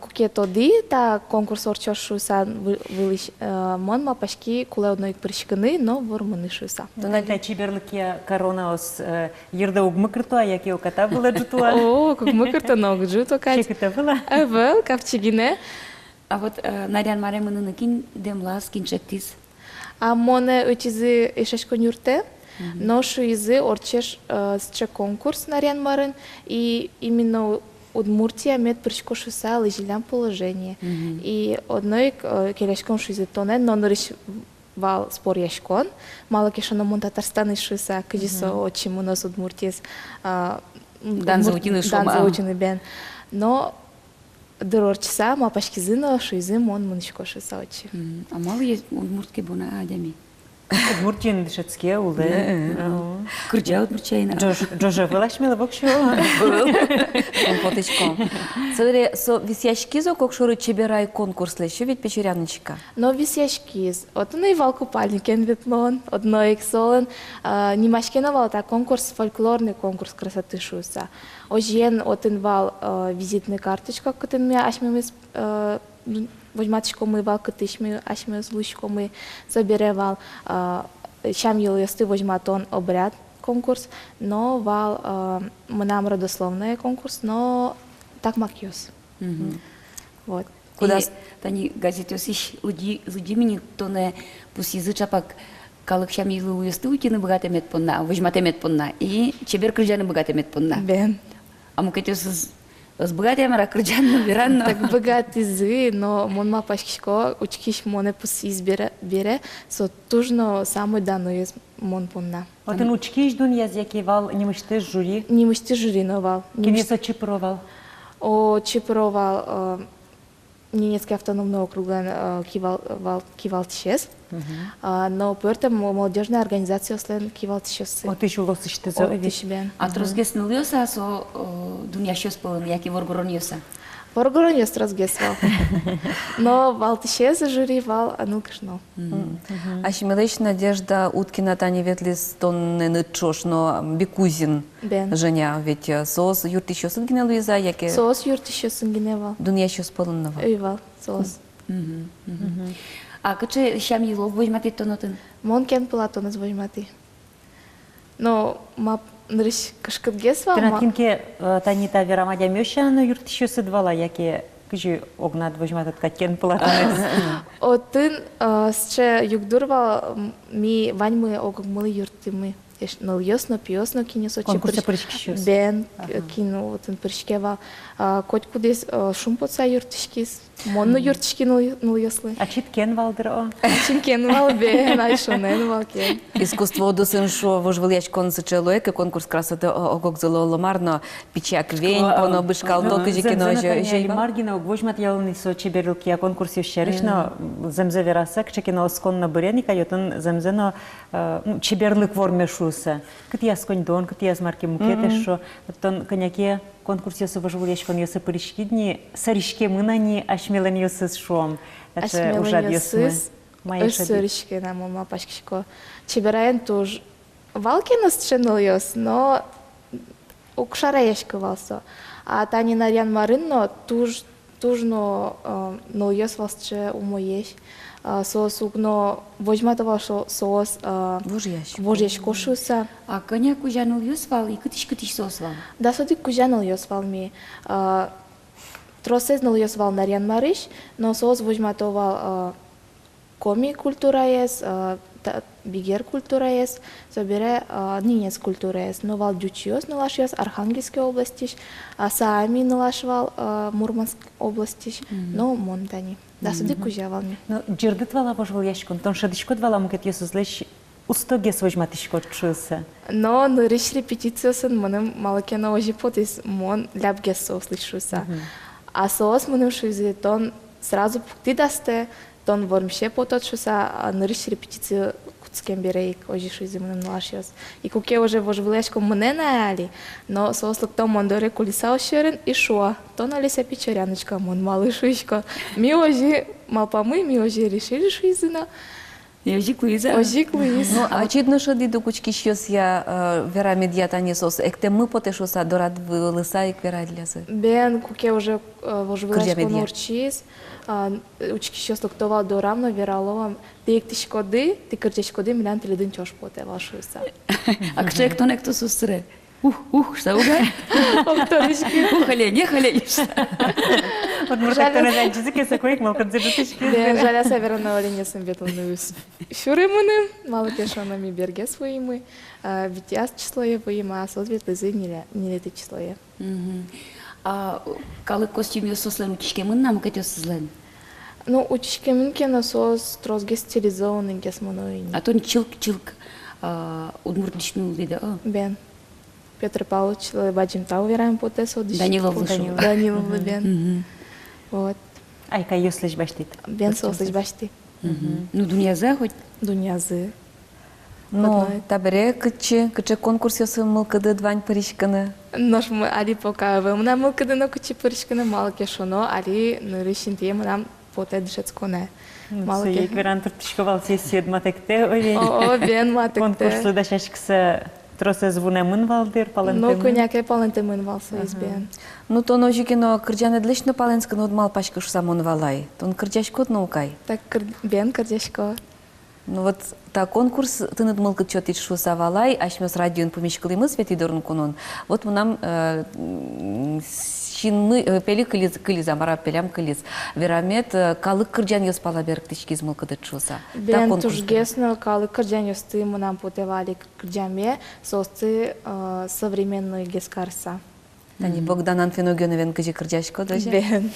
[SPEAKER 10] куке тоди, та конкурс орчошуса вылиш, мон мапашки куле одноик пришканы, но вормонышуса.
[SPEAKER 3] Тональда чиберлыке корона ос ерда угмыкыртуа, яки оката была джутуа.
[SPEAKER 10] О, как мыкырта ног джуто кать.
[SPEAKER 3] Чеката была?
[SPEAKER 10] Эвел, капчигине.
[SPEAKER 1] А вот Нарьян Марын мынын кин демлас кинчектис.
[SPEAKER 10] А моне учизы ишешкон юрте, но шуизы орчеш сче конкурс Нарьян Марын, и именно Удмуртия мед пришкошуса лыжилям положение. И одной келешкон шуизы тонен, но нырыш вал спор яшкон, мало кешано мон Татарстан ишуса, кыжисо очим у нас Удмуртиес
[SPEAKER 1] Дан
[SPEAKER 10] заучены бен. Но дорорчса ма пашкизына шуизы мон мунышкошуса очи.
[SPEAKER 1] А мало есть удмуртки буна адями.
[SPEAKER 3] Удмуртин дышецке улы.
[SPEAKER 1] Кырджа удмуртчайна.
[SPEAKER 3] Джожа вылашмела бокшо.
[SPEAKER 2] Потычком. Смотри, со висяшкизо, как шуры чеберай конкурс лещу, ведь печуряночка.
[SPEAKER 10] Но висяшкиз, от и вал купальникен ветмон, одной эксолен, немашкена вал та конкурс, фольклорный конкурс красоты шуса. Ожен отен вал визитная карточка, которую мы ашмемис возьматочку мы вал катышми, ашмемис лучку мы соберевал. Шам елесты возьмат он обряд конкурс, но вал мы нам родословный конкурс, но так макьёс. Вот.
[SPEAKER 1] Куда тани газетёс иш луди мини то не пусизыча пак калык шам елы уесты утины богатый понна, возьматемет понна и чебер кырджаны богатемет понна.
[SPEAKER 10] Бен.
[SPEAKER 1] А мукетёс с богатым ракырджаны веранно.
[SPEAKER 10] Так богатый зы, но мон ма пашкишко учкиш моне пус избере, со тужно самый данный из мон понна.
[SPEAKER 3] Вот он учкиш дун языки вал немышты жюри.
[SPEAKER 10] Немышты жюри новал.
[SPEAKER 3] Кинеса чипровал.
[SPEAKER 10] О чипровал Ненецкий автономный округ Кивалтишес, но поэтому молодежная организация слен Кивалтишес.
[SPEAKER 3] Вот еще лосышты за
[SPEAKER 10] бен.
[SPEAKER 1] А трозгес нылёса со дунящёс пылын, яки воргороньёса.
[SPEAKER 10] Воргороньёс трозгесвал. Но Валтишес жюри вал анукшно.
[SPEAKER 2] А щемелыч Надежда Уткина Таня Ветлис тонне нычош, но Бекузин женя, ведь соос юртищёс гине Луиза, яки...
[SPEAKER 10] Соос юртищёс гиневал.
[SPEAKER 2] Дунящёс пылынного.
[SPEAKER 10] Эйвал, соос.
[SPEAKER 1] А каче шам елов возьмати тонотын?
[SPEAKER 10] Мон кен пылатоныз возьмати. Но ма нрыш кышкытгесвал.
[SPEAKER 3] Тынаткинке танита верамадя мёщаны юртищёсы двала, яки кыжи огнат возьмат кен пылатоныз.
[SPEAKER 10] Отын сче югдурвал ми ваньмы огмылы юртымы. Ныльёсно, пиёсно кинесо.
[SPEAKER 3] Конкурсе прышкищёс.
[SPEAKER 10] Бен кину отын прышкевал. Коть кудес шумпоца юртышкис. Монно юртышки ныльёслы.
[SPEAKER 3] А чит кен валдыр о?
[SPEAKER 10] Чин кен вал бен, айшонен вал кен.
[SPEAKER 2] Искусство одусын шо вожвыльяч концы человека, конкурс красоты огок зололомарно, пичак вень, поно бышкал до кыжи кино
[SPEAKER 3] жейва. Маргина огвожмат ялны со чеберлки, а конкурс ещеришно земзе верасак, чекино сконно буреника, йотын земзено чеберлык вормешуса. Кыт яс коньдон, кыт яс марки мукете, шо тон коньяке конкурс ёсы вожвыльяч кон ёсы пырышкидни, саришке мынани ашмелен ёсы шом.
[SPEAKER 10] Ашмелен ёсы саришке на мама пашкишко. Чебераен тоже. Валкинос ченул ёс, но укшараешка валсо. А тани Нарьян Марын, но тужно нол ёс валсче умоеш. Соос угно возьматова соос вожьяш кошуса.
[SPEAKER 1] А коня кужанул ёсвал и кытыш соосвал?
[SPEAKER 10] Да, соди кужанул ёсвал ми. тросезнал ёсвал нарян мариш, но соос возьматовал коми культура есть, бигер культура есть, собере нинец культура есть. Но вал дючиос налашиос Архангельской области, а сами налашвал Мурманской области, но Монтани. Да, суды кузявалми.
[SPEAKER 3] Ну, джердит вала вожвал яшкон, тон шадышко двала мукет ёсузлеш устогес возьматышко чуса.
[SPEAKER 10] Но нырыш репетициясын мыным малыкена ожи потис мон ляпгес соус лишуса. А соус мыным шуизе тон сразу пукты дасте, тон вормше пототшуса, а нырыш репетиция куцкен берейк ожи шуизе мыным налашиос. И куке уже вожвылешко мыне наяли, но соуслык тон мондоре кулиса ошерен и шуа. Тон алися печеряночка мон малышуишко. Ми ожи малпамы, ми ожи решили шуизына.
[SPEAKER 1] Ожи куиза.
[SPEAKER 10] Ожи куиз.
[SPEAKER 2] Ну, очевидно, що діду кучки щось я вера медіатані сос. Екте ми потешуса дорад вилиса і кверадлязи.
[SPEAKER 10] Бен куке уже вожвилешко норчиз, учки щось локтовал дорамно вераловам. Ти як ти шкоди, ти кирчешкоди, мілян ти лідин чош поте вашуса.
[SPEAKER 1] А кто кто не кто сустре? Что уга?
[SPEAKER 10] Окторишки.
[SPEAKER 1] Ухале, не хале.
[SPEAKER 3] Вот может кто не знает, язык есть такой, мол, как дзебутышки.
[SPEAKER 10] Бен жаля северного линия сам ветлануюс. Шуримуни, мало кешонами берге своими, витяз число є воїма, а созвіт лизи не лети число є.
[SPEAKER 1] А коли костюм є сослен учишке мын нам катё сызлен?
[SPEAKER 10] Ну, учишке мынке насос трозге стилизованный гесмоноини.
[SPEAKER 1] А то чилк удмуртичный вида.
[SPEAKER 10] Бен. Петр Павлович Баджимтау вераем потесо.
[SPEAKER 1] Данилов Лышев.
[SPEAKER 10] Данилов Бен. Вот.
[SPEAKER 3] Айка ёслыш баштит.
[SPEAKER 10] Бен сослыш башти.
[SPEAKER 1] Ну, дуньязы хоть?
[SPEAKER 10] Дуньязы.
[SPEAKER 2] Ну, табере кычы конкурс ёсы мылкыды двань паришканы.
[SPEAKER 10] Наш мы али пока вымна мылкыды на кычы паришканы мало кешоно, али нырышин тие мынам поте дышецконе.
[SPEAKER 3] Мало ке. Кверан туртишковал сессия матекте.
[SPEAKER 10] О, Бен матекте.
[SPEAKER 3] Конкурсу дашашкса тросе звуне мын валдыр, палентемын.
[SPEAKER 10] Ну, коняке палентемын валса из Бен.
[SPEAKER 2] Ну, то ножикино кырджане длично паленсканы удмал пачка шусамон валай. Тон кырджашкот наукай.
[SPEAKER 10] Так, Бен кырдяшко.
[SPEAKER 2] Ну вот та конкурс тыныт мылкы чёт ич шуса валай, ашмёс радион помешкылымыз ветидорун кунун. Вот мы нам шинмы пели кылиз, амара пелям кылиз. Верамет калык кырджан ёс пала берк тичкиз мылкыды чуса.
[SPEAKER 10] Бен тужгесно калык кырджан ёсты мы нам потевали кырджаме состы современный гескарса.
[SPEAKER 2] Тани Богдан Анфиногеновен кыжи кырджашко даже?
[SPEAKER 10] Бен.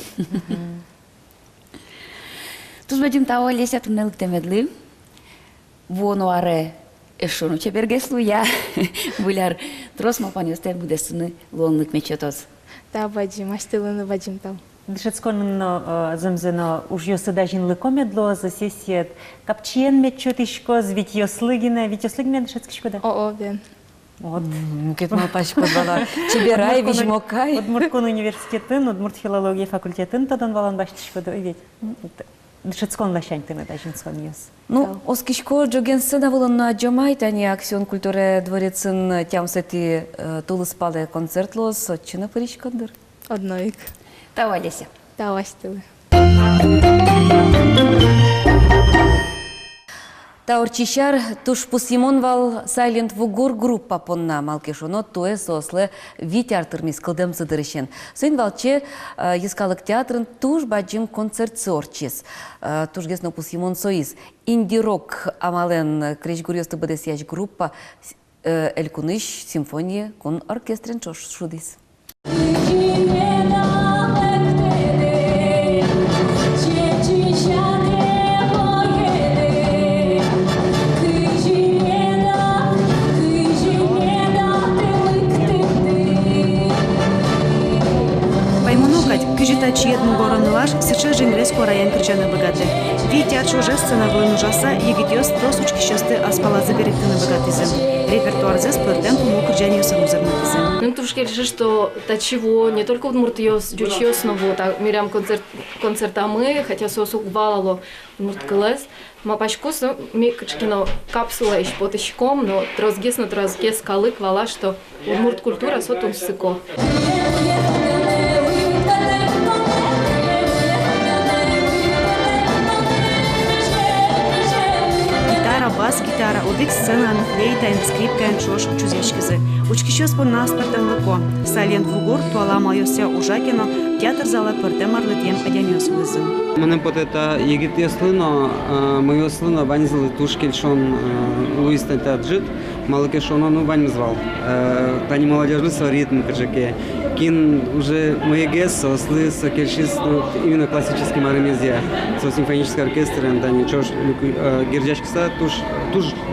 [SPEAKER 1] Туз бадим тау алеся туннелык темедлы. Воно аре эшону чебергеслу я буляр трос мапанёсте будесыны лонлык мечетоз.
[SPEAKER 10] Да, Баджим, аштылыны Баджим там.
[SPEAKER 3] Дышецконно замзено уж ёсы дажин лыкомедло за сессиет. Капчиен мечетишко, звить ёслыгина, ведь ёслыгина дышецкишко да?
[SPEAKER 10] О, Бен.
[SPEAKER 3] Вот.
[SPEAKER 2] Кет малпачко двала. Чеберай, вижмокай.
[SPEAKER 3] Удмурткон университетін, Удмурт филология факультетін тодан валан баштишко да, ведь. Дышецкон лашань тыны дажинскон ёс.
[SPEAKER 2] Ну, оскишко джоген сынавылынна джомай, тани аксион культуре дворецын тямсети тулыспале концертлос, отчина паришкандыр.
[SPEAKER 10] Одноик.
[SPEAKER 1] Тау алеся.
[SPEAKER 10] Да, аштылы.
[SPEAKER 2] Таурчишар туш пусимон вал Silent Вугур группа понна малкешоно туэ сослы витяр тырмис кылдым зыдырышен. Сын валче ескалык театрын туш баджим концерт сорчис. Туш гесно пусимон соиз. Инди-рок амален кречгурьёсты бдесяч группа Элькуныш симфония кон оркестрен чош шудис.
[SPEAKER 11] Küjütaç yedin goranılar, sıçı jengres korayan kırcanı bıgadı. Vityaç уже сценавлын ужаса, егитёс трос учкищёсты аспалазы беректіні быгатызым. Репертуарзес пырден пуму кырджаньёсы музырнатызым.
[SPEAKER 12] Ну, тушки решили, что тачего не только удмуртиёс, дючиёс, но вот, а мирям концертамы, хотя сосук валало удмурткылес. Мапачкус, ми качкино капсула ещё потышком, но трозгес калык вала, что удмурт культура сотун сыко.
[SPEAKER 11] Бас-гитара, удик сцена, флейта, скрипка, шош, учузешкизы. Учкищёс по наспортен лыко. Silent Вугур, туала майося ужакино, театр зала портемарлы тем адянёс вызым.
[SPEAKER 13] Мене потета егит яслыно, мое слыно ванзил тушкельшон Луис Таджит, малыкешоно ну вань звал. Тани молодежный ритм каджаке. Кин уже мои гес ослы сокельшис именно классический маремезия, со симфонический оркестр, тани чош гирджачкса туш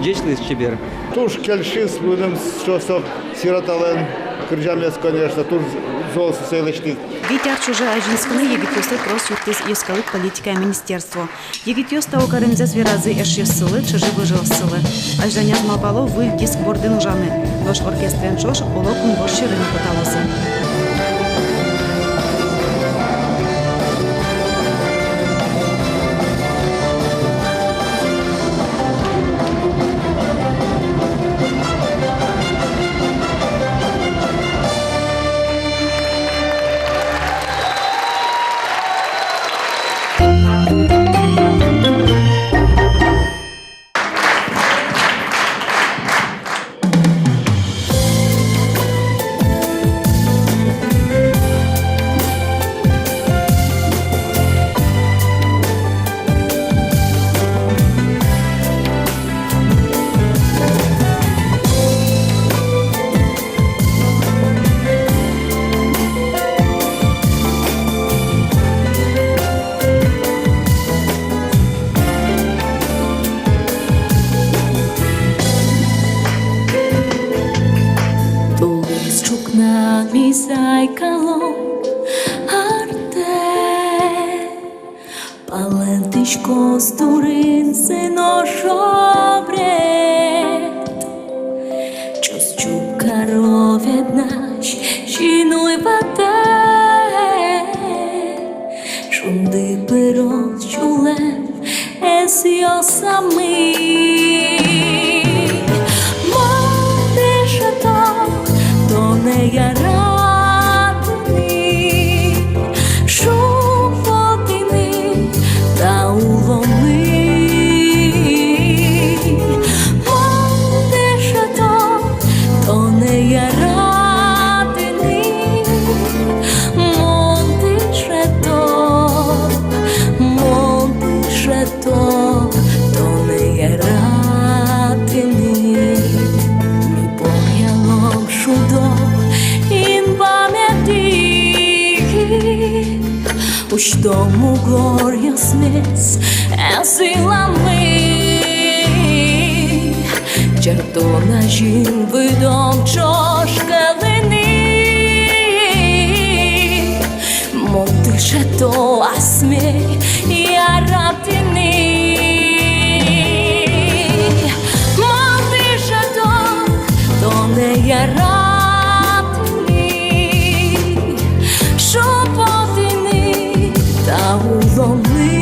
[SPEAKER 13] дечный чебер.
[SPEAKER 14] Туш кельшис будем что сиротален кырджамес, конечно, туш зол селечник.
[SPEAKER 11] Витяр чуже ажинсканы егитёсты прос юртыз ескалык политика министерство. Егитёста окарымзес виразы эшьессылы, чыжы выжилсылы. Ажданяз мапало выль диск бордын ужаны. Дош оркестрен чош олокун борщы рынок поталосы.
[SPEAKER 6] Костурин сино шобрет, чус чука ровет наш, шинуй вате, шунди пирос чулем, ес йо сами. Модише то не яратни, шупотини, та уломи. Модише то не яратни, модише то не яратни. Mi pohjalom šudo in pameti, už tomu gorja smies esilami. Čertona žin vidom čoškalini, montiše to asme jaratini. Ne yaratni, şopotini ta ulomni.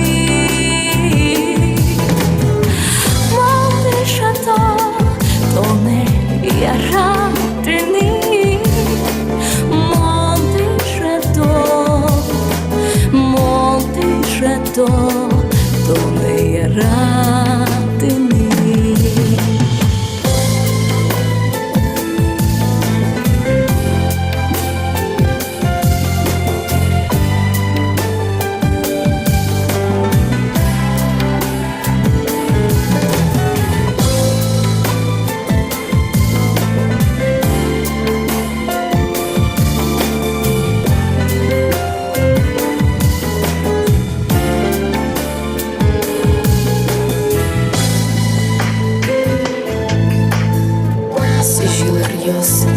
[SPEAKER 6] Mondiše to ne yaratni, mondiše to ne yaratni.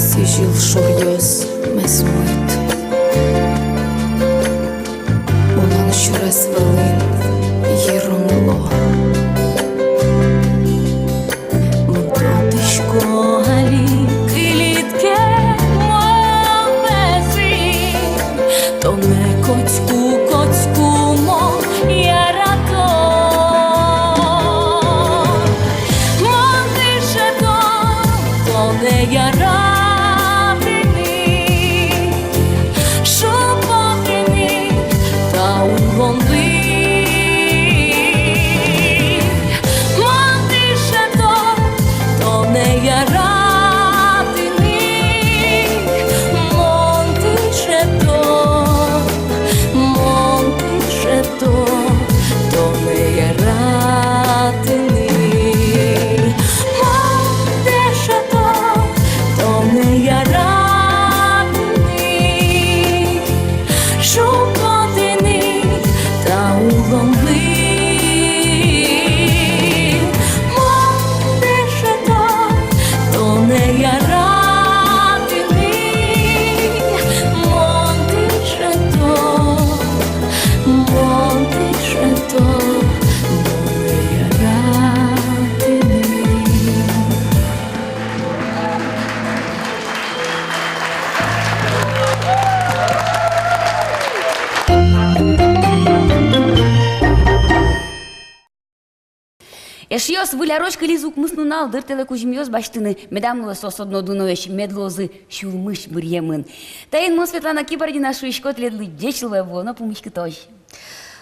[SPEAKER 6] Sigil şoryos mesmut, olan şures velin yeronlo. Mutotishko hali kilitke mobezi, to ne kocku mo yarato. Mondiše to ne yarato.
[SPEAKER 1] Эшьёс вылярочка лизук мыснунал дыртеле кужимьёс баштыны медамлы сосодно дуновеш медлозы шулмыш бурьемын. Тайын мо Светлана Кибардина шуишкот ледлы дечлывая вона пумишки тоже.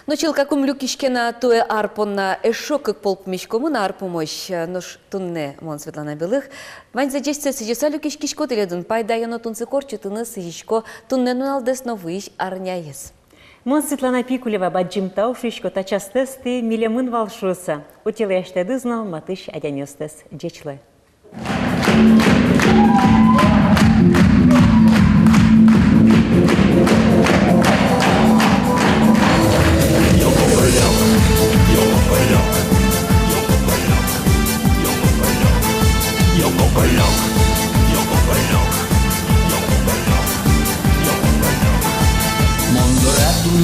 [SPEAKER 2] Но чилка кумлюк ишкена туе арпонна эшокык полк мишкому на арпомощь, нош тунне мон Светлана Белых. Вань за десять сидеса люк ишкишко теледун пайда яно тунцы корчутыны сыишко тунне нуналдес новыш арняес.
[SPEAKER 3] Мон Светлана Пикулева баджимтау шишко тачастесты милемын валшуса. Утилы яштады знал матыш адянёстес джечлы.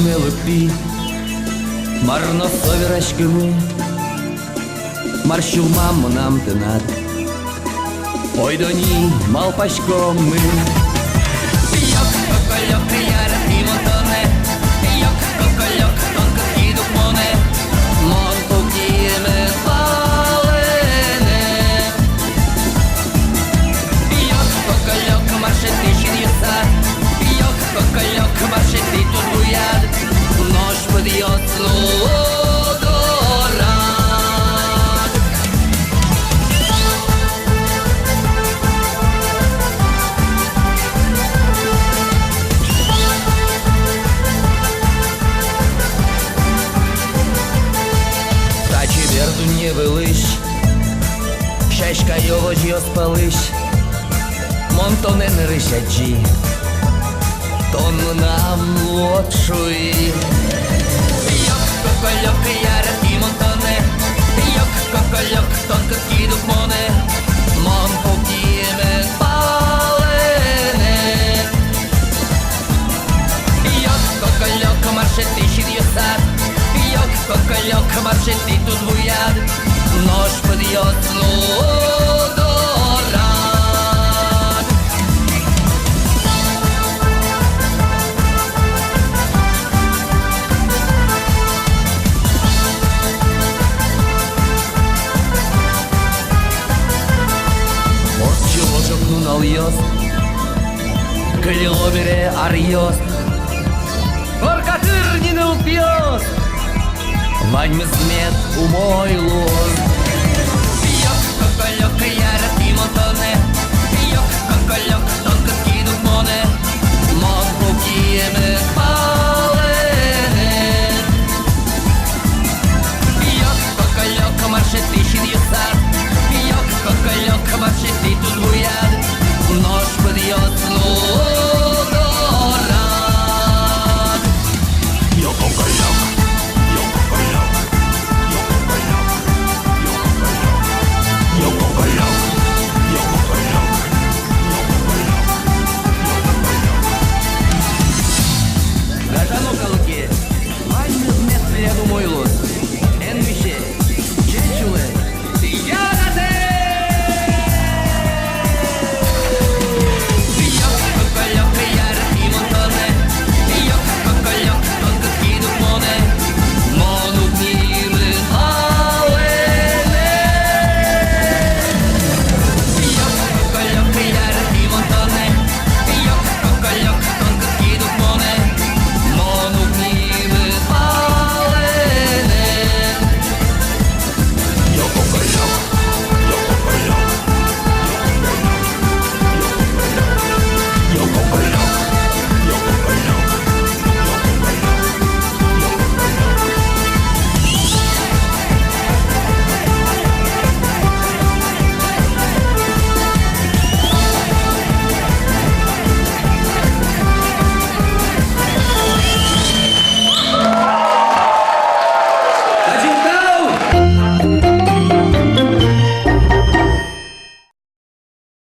[SPEAKER 15] Мелопи, марно соверашками, маршул маму нам тенат, ой дони малпашком мы. Йок, коколек, яра тимотоне, йок, коколек, тонко кидук моне, мон пукиме палене. Йок, коколек, маршети шиньеса, йок, коколек, маршети тут буяд. Нож подъёт лодорак. Тачи верду не вылыш, шашка його жьё спалыш, монтоне не рышаджи, тон нам лучший. Коколек, яра тимотоне, йок, коколек, тонко кидук моне, мон покиме палене. Йок, коколек, маршети шиньесат, йок, коколек, маршети тут буяд, нож подъёт лодорак. Alıyoruz, Kılobire arıyoruz, Orkatır yine upiyoruz, Vanьмыз мед умойлuz. Yok, kokolok, yara tiмотоне,